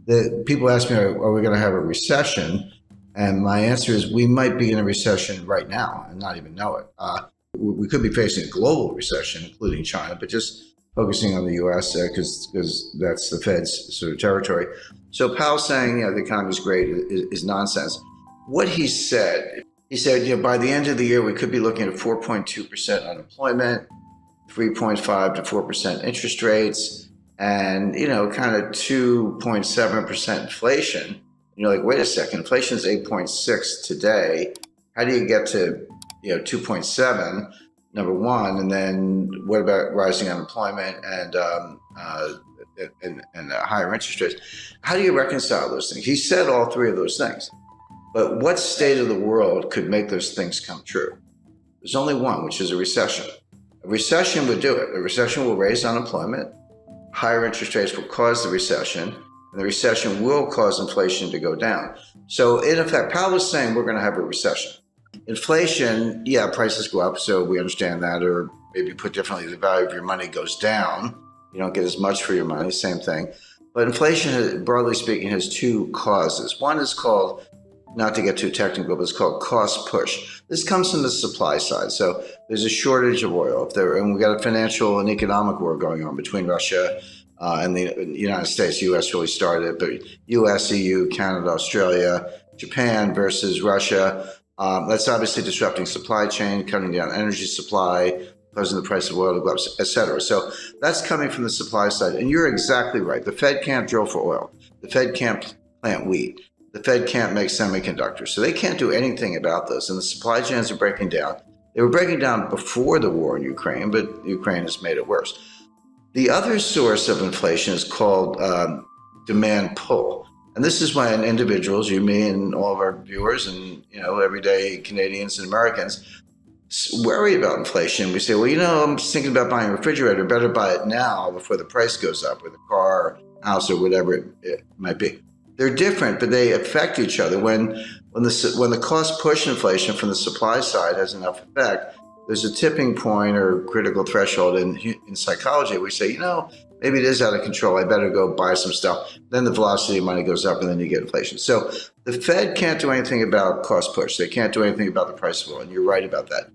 The people ask me, are we going to have a recession? And my answer is we might be in a recession right now and not even know it. We could be facing a global recession, including China, but just focusing on the U.S. Because that's the Fed's sort of territory. So Powell saying, the economy is great is nonsense. What he said, by the end of the year, we could be looking at 4.2% unemployment, 3.5 to 4% interest rates, and, kind of 2.7% inflation. You're like, wait a second, inflation is 8.6 today. How do you get to, 2.7, number one? And then what about rising unemployment and higher interest rates? How do you reconcile those things? He said all three of those things. But what state of the world could make those things come true? There's only one, which is a recession. A recession would do it. A recession will raise unemployment. Higher interest rates will cause the recession. And the recession will cause inflation to go down. So in effect, Powell is saying we're going to have a recession. Inflation, prices go up, so we understand that, or maybe put differently, the value of your money goes down. You don't get as much for your money, same thing. But inflation, broadly speaking, has two causes. One is called, not to get too technical, but it's called cost push. This comes from the supply side. So there's a shortage of oil, and we've got a financial and economic war going on between Russia and the United States. The U.S. really started, but U.S., EU, Canada, Australia, Japan versus Russia. That's obviously disrupting supply chain, cutting down energy supply, causing the price of oil to go up, et cetera. So that's coming from the supply side. And you're exactly right. The Fed can't drill for oil. The Fed can't plant wheat. The Fed can't make semiconductors. So they can't do anything about this. And the supply chains are breaking down. They were breaking down before the war in Ukraine, but Ukraine has made it worse. The other source of inflation is called demand pull. And this is when individuals, you, me, and all of our viewers and, everyday Canadians and Americans worry about inflation. We say, well, I'm just thinking about buying a refrigerator. Better buy it now before the price goes up, or the car, house, or whatever it might be. They're different, but they affect each other. When the cost push inflation from the supply side has enough effect, there's a tipping point or critical threshold in psychology. We say, maybe it is out of control. I better go buy some stuff. Then the velocity of money goes up, and then you get inflation. So the Fed can't do anything about cost push. They can't do anything about the price of oil, and you're right about that.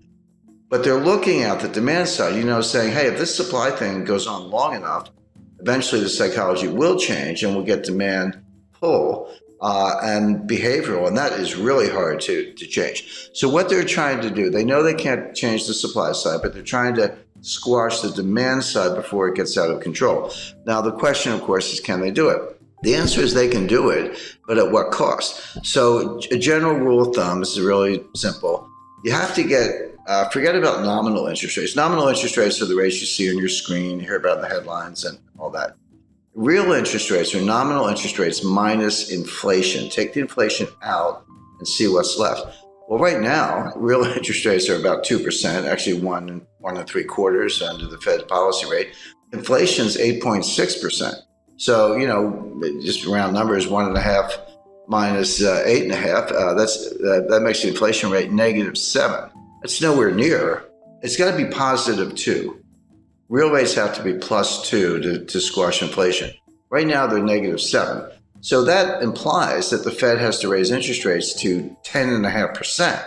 But they're looking at the demand side, saying, hey, if this supply thing goes on long enough, eventually the psychology will change, and we'll get demand pull and behavioral, and that is really hard to change. So what they're trying to do, they know they can't change the supply side, but they're trying to squash the demand side before it gets out of control. Now, the question, of course, is can they do it? The answer is they can do it, but at what cost? So a general rule of thumb, this is really simple. You have to forget about nominal interest rates. Nominal interest rates are the rates you see on your screen, you hear about in the headlines and all that. Real interest rates are nominal interest rates minus inflation. Take the inflation out and see what's left. Well, right now, real interest rates are about 2%, actually 1.75% under the Fed's policy rate. Inflation's 8.6%. So, just round numbers, 1.5 minus 8.5, that makes the inflation rate -7. That's nowhere near. It's got to be +2. Real rates have to be +2 to squash inflation. Right now, they're -7. So that implies that the Fed has to raise interest rates to 10.5%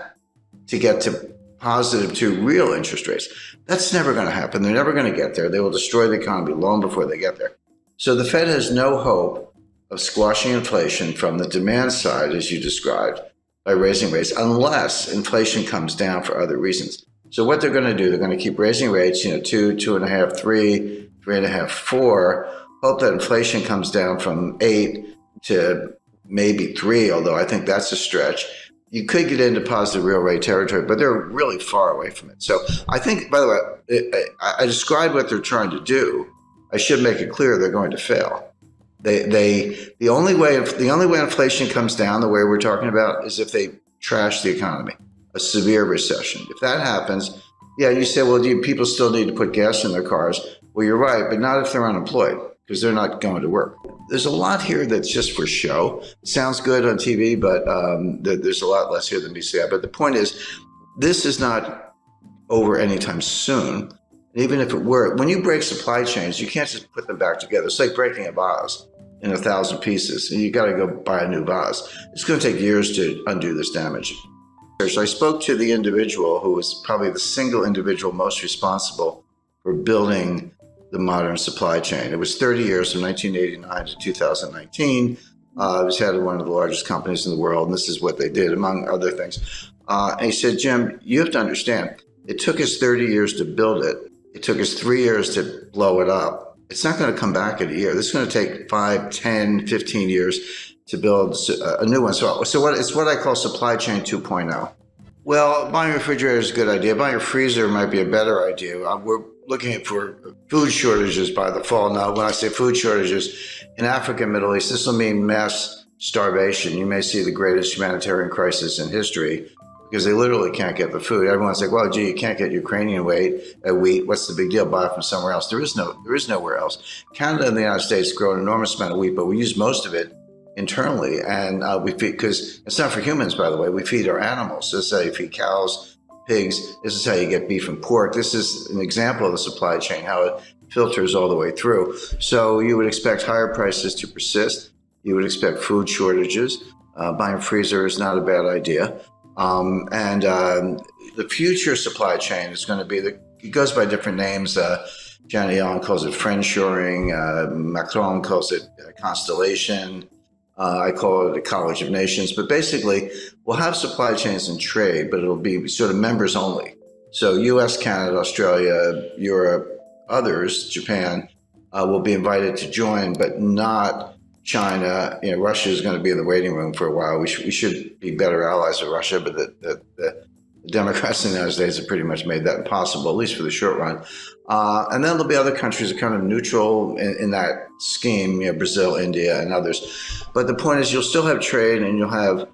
to get to +2 real interest rates. That's never going to happen. They're never going to get there. They will destroy the economy long before they get there. So the Fed has no hope of squashing inflation from the demand side, as you described, by raising rates, unless inflation comes down for other reasons. So what they're going to do, they're going to keep raising rates, 2, 2.5, 3, 3.5, 4, hope that inflation comes down from 8 to maybe 3, although I think that's a stretch. You could get into positive real rate territory, but they're really far away from it. So I think, by the way, I described what they're trying to do. I should make it clear they're going to fail. The only way inflation comes down, the way we're talking about, is if they trash the economy, a severe recession. If that happens, you say, well, do people still need to put gas in their cars? Well, you're right, but not if they're unemployed, because they're not going to work. There's a lot here that's just for show. It sounds good on TV, but there's a lot less here than meets the eye. But the point is, this is not over anytime soon. And even if it were, when you break supply chains, you can't just put them back together. It's like breaking a vase. in 1,000 pieces. And you got to go buy a new vase. It's going to take years to undo this damage. So I spoke to the individual who was probably the single individual most responsible for building the modern supply chain. It was 30 years from 1989 to 2019. It was head of one of the largest companies in the world, and this is what they did, among other things. And he said, Jim, you have to understand, it took us 30 years to build it. It took us 3 years to blow it up. It's not going to come back in a year. This is going to take 5, 10, 15 years to build a new one. So it's what I call supply chain 2.0. Well, buying a refrigerator is a good idea. Buying a freezer might be a better idea. We're looking for food shortages by the fall. Now, when I say food shortages, in Africa and Middle East, this will mean mass starvation. You may see the greatest humanitarian crisis in history because they literally can't get the food. Everyone's like, well, gee, you can't get Ukrainian wheat. What's the big deal? Buy it from somewhere else. There is nowhere else. Canada and the United States grow an enormous amount of wheat, but we use most of it internally, and we feed, because it's not for humans, by the way. We feed our animals. This is how you feed cows, pigs. This is how you get beef and pork. This is an example of the supply chain, how it filters all the way through. So you would expect higher prices to persist. You would expect food shortages. Buying a freezer is not a bad idea. The future supply chain is going to be it goes by different names. Janet Yellen calls it friendshoring. Macron calls it constellation. I call it a college of nations, but basically we'll have supply chains and trade, but it'll be sort of members only. So US, Canada, Australia, Europe, others, Japan, will be invited to join, but not China. Russia is going to be in the waiting room for a while. We should be better allies with Russia, but the Democrats in the United States have pretty much made that impossible, at least for the short run. And then there'll be other countries that are kind of neutral in that scheme, Brazil, India, and others. But the point is you'll still have trade and you'll have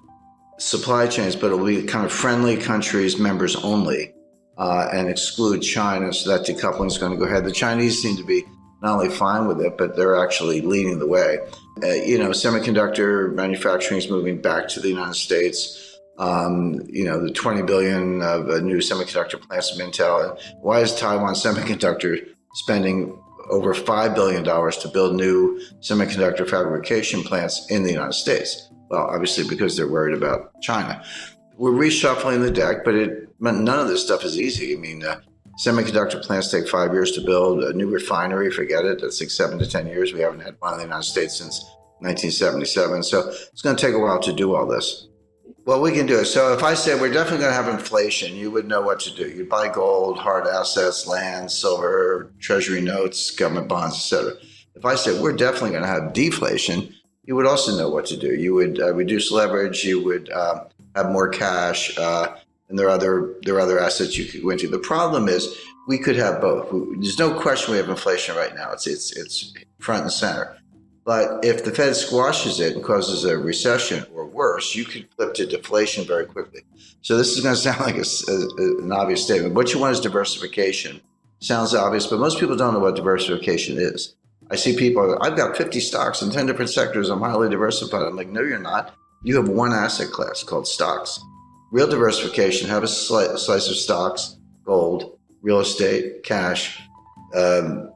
supply chains, but it'll be kind of friendly countries, members only, and exclude China. So that decoupling is going to go ahead. The Chinese seem to be not only fine with it, but they're actually leading the way. Semiconductor manufacturing is moving back to the United States. The 20 billion of new semiconductor plants from Intel. And why is Taiwan Semiconductor spending over $5 billion to build new semiconductor fabrication plants in the United States? Well, obviously because they're worried about China. We're reshuffling the deck, but none of this stuff is easy. Semiconductor plants take 5 years to build. A new refinery, forget it. That's like 7 to 10 years. We haven't had one in the United States since 1977. So it's going to take a while to do all this. Well, we can do it. So if I said we're definitely going to have inflation, you would know what to do. You'd buy gold, hard assets, land, silver, treasury notes, government bonds, etc. If I said we're definitely going to have deflation, you would also know what to do. You would reduce leverage. You would have more cash, and there are other assets you could go into. The problem is we could have both. There's no question we have inflation right now. It's front and center. But if the Fed squashes it and causes a recession or worse, you could flip to deflation very quickly. So this is going to sound like an obvious statement. What you want is diversification. Sounds obvious, but most people don't know what diversification is. I see people, I've got 50 stocks in 10 different sectors. I'm highly diversified. I'm like, no, you're not. You have one asset class called stocks. Real diversification, have a slice of stocks, gold, real estate, cash.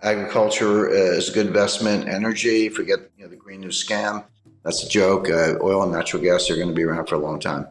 Agriculture is a good investment. Energy, forget the Green New Scam. That's a joke. Oil and natural gas are going to be around for a long time.